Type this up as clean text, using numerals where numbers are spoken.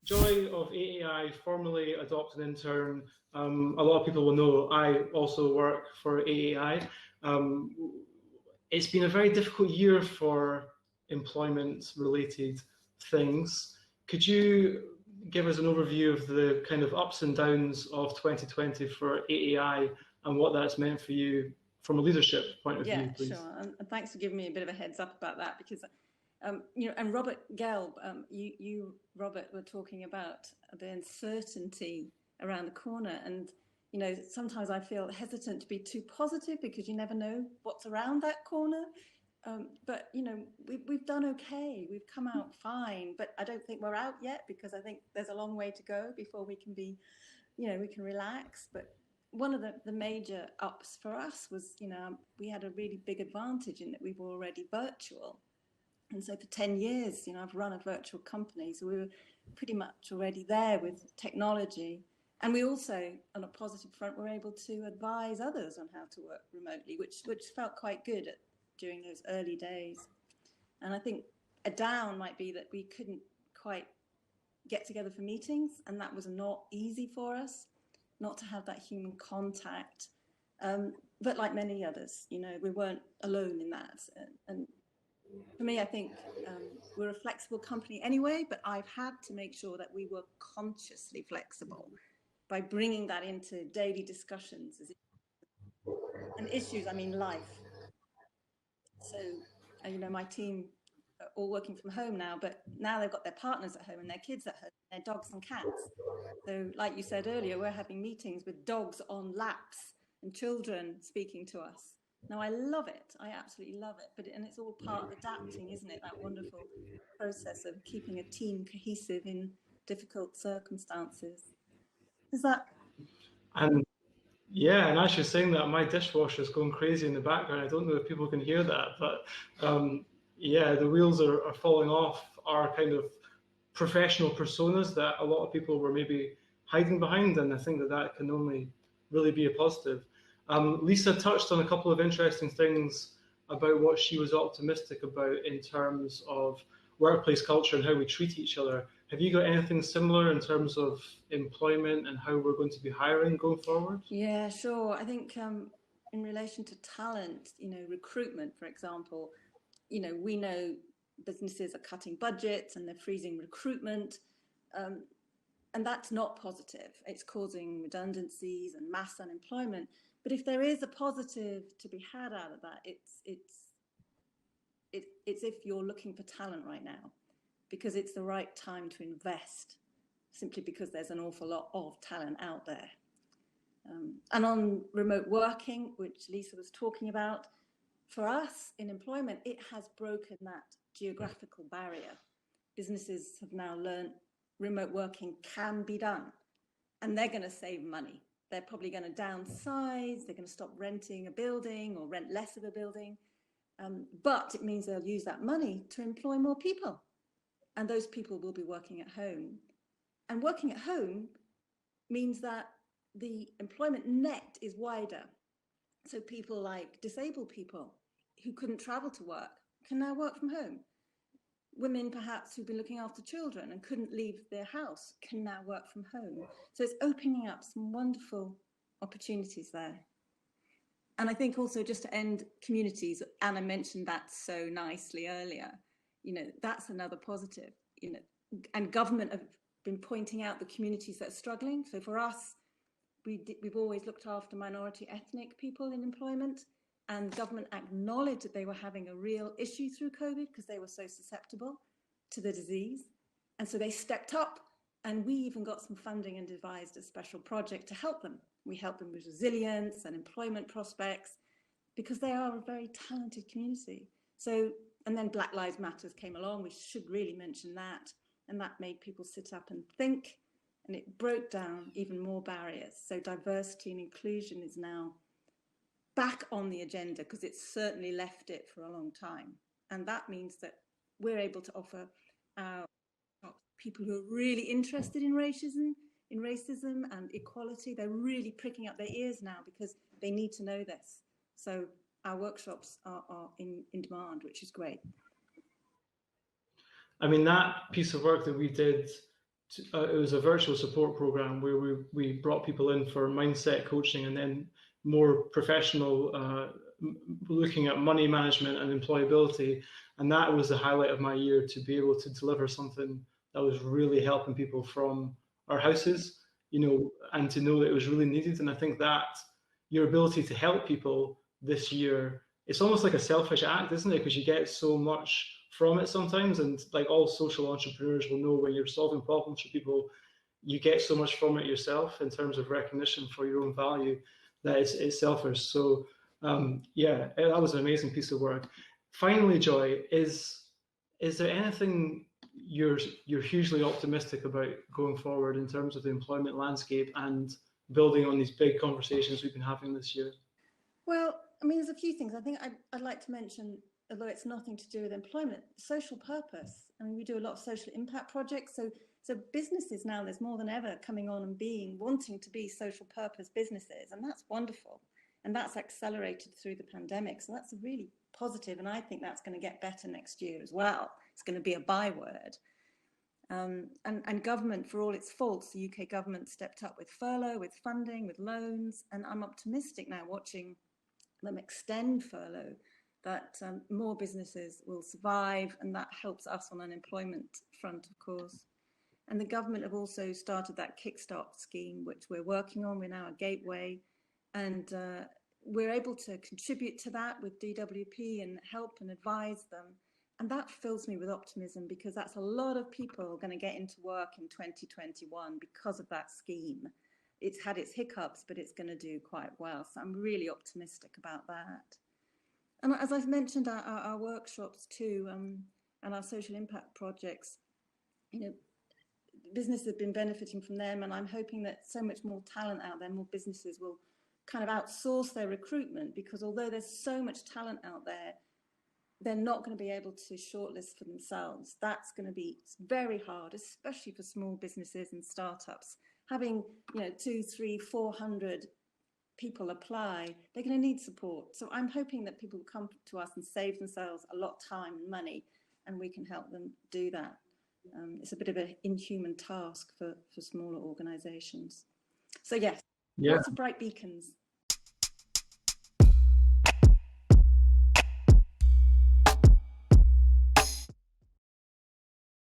Joy of AAI, formerly a Adopt an Intern. A lot of people will know I also work for AAI. It's been a very difficult year for employment-related things. Could you give us an overview of the kind of ups and downs of 2020 for AAI and what that's meant for you from a leadership point of view, please? Yeah, sure. And thanks for giving me a bit of a heads up about that, because and Robert Gelb, you, Robert, were talking about the uncertainty around the corner. And, sometimes I feel hesitant to be too positive because you never know what's around that corner. But, we've done okay. We've come out fine. But I don't think we're out yet, because I think there's a long way to go before we can be, we can relax. But one of the major ups for us was, we had a really big advantage in that we were already virtual. And so for 10 years, I've run a virtual company, so we were pretty much already there with technology. And we also, on a positive front, were able to advise others on how to work remotely, which felt quite good during those early days. And I think a down might be that we couldn't quite get together for meetings, and that was not easy for us, not to have that human contact. But like many others, we weren't alone in that. And for me, I think we're a flexible company anyway, but I've had to make sure that we were consciously flexible by bringing that into daily discussions. And issues, I mean life. So, my team are all working from home now, but now they've got their partners at home and their kids at home, their dogs and cats. So like you said earlier, we're having meetings with dogs on laps and children speaking to us. Now, I love it. I absolutely love it. And it's all part of adapting, isn't it? That wonderful process of keeping a team cohesive in difficult circumstances. Is that? Yeah, and as you're saying that, my dishwasher's going crazy in the background. I don't know if people can hear that, but yeah, the wheels are falling off our kind of professional personas that a lot of people were maybe hiding behind, and I think that can only really be a positive. Lisa touched on a couple of interesting things about what she was optimistic about in terms of workplace culture and how we treat each other. Have you got anything similar in terms of employment and how we're going to be hiring going forward? Yeah, sure. I think in relation to talent, recruitment, for example, we know businesses are cutting budgets and they're freezing recruitment. And that's not positive. It's causing redundancies and mass unemployment. But if there is a positive to be had out of that, it's if you're looking for talent right now, because it's the right time to invest, simply because there's an awful lot of talent out there. And on remote working, which Lisa was talking about, for us in employment, it has broken that geographical barrier. Businesses have now learned remote working can be done, and they're going to save money. They're probably going to downsize, they're going to stop renting a building or rent less of a building, but it means they'll use that money to employ more people, and those people will be working at home. And working at home means that the employment net is wider. So people like disabled people who couldn't travel to work can now work from home. Women perhaps who've been looking after children and couldn't leave their house can now work from home. So it's opening up some wonderful opportunities there. And I think also, just to end, communities, Anna mentioned that so nicely earlier, that's another positive, and government have been pointing out the communities that are struggling. So for us, we've always looked after minority ethnic people in employment, and government acknowledged that they were having a real issue through COVID because they were so susceptible to the disease. And so they stepped up, and we even got some funding and devised a special project to help them. We helped them with resilience and employment prospects, because they are a very talented community. So, and then Black Lives Matter came along. We should really mention that. And that made people sit up and think, and it broke down even more barriers. So diversity and inclusion is now back on the agenda, because it's certainly left it for a long time. And that means that we're able to offer people who are really interested in racism and equality. They're really pricking up their ears now because they need to know this. So our workshops are in demand, which is great. I mean, that piece of work that we did it was a virtual support program where we brought people in for mindset coaching and then more professional looking at money management and employability. And that was the highlight of my year, to be able to deliver something that was really helping people from our houses, and to know that it was really needed. And I think that your ability to help people this year, it's almost like a selfish act, isn't it? Because you get so much from it sometimes. And like all social entrepreneurs will know, when you're solving problems for people, you get so much from it yourself in terms of recognition for your own value, that it's selfish. So yeah, that was an amazing piece of work. Finally, Joy, is there anything you're hugely optimistic about going forward in terms of the employment landscape and building on these big conversations we've been having this year? Well, I mean, there's a few things. I think I'd like to mention, although it's nothing to do with employment, social purpose. I mean, we do a lot of social impact projects. So businesses now, there's more than ever coming on and wanting to be social purpose businesses. And that's wonderful. And that's accelerated through the pandemic. So that's really positive. And I think that's going to get better next year as well. It's going to be a byword. And government, for all its faults, the UK government stepped up with furlough, with funding, with loans. And I'm optimistic now, watching them extend furlough, that more businesses will survive. And that helps us on unemployment front, of course. And the government have also started that Kickstart scheme, which we're working on. We're now a gateway. And we're able to contribute to that with DWP and help and advise them. And that fills me with optimism, because that's a lot of people going to get into work in 2021 because of that scheme. It's had its hiccups, but it's going to do quite well. So I'm really optimistic about that. And as I've mentioned, our workshops too, and our social impact projects, businesses have been benefiting from them. And I'm hoping that so much more talent out there, more businesses will kind of outsource their recruitment, because although there's so much talent out there, they're not going to be able to shortlist for themselves. That's going to be very hard, especially for small businesses and startups. Having 200, 300, 400 people apply, they're going to need support. So I'm hoping that people will come to us and save themselves a lot of time and money, and we can help them do that. It's a bit of an inhuman task for smaller organizations. So yes, lots of bright beacons.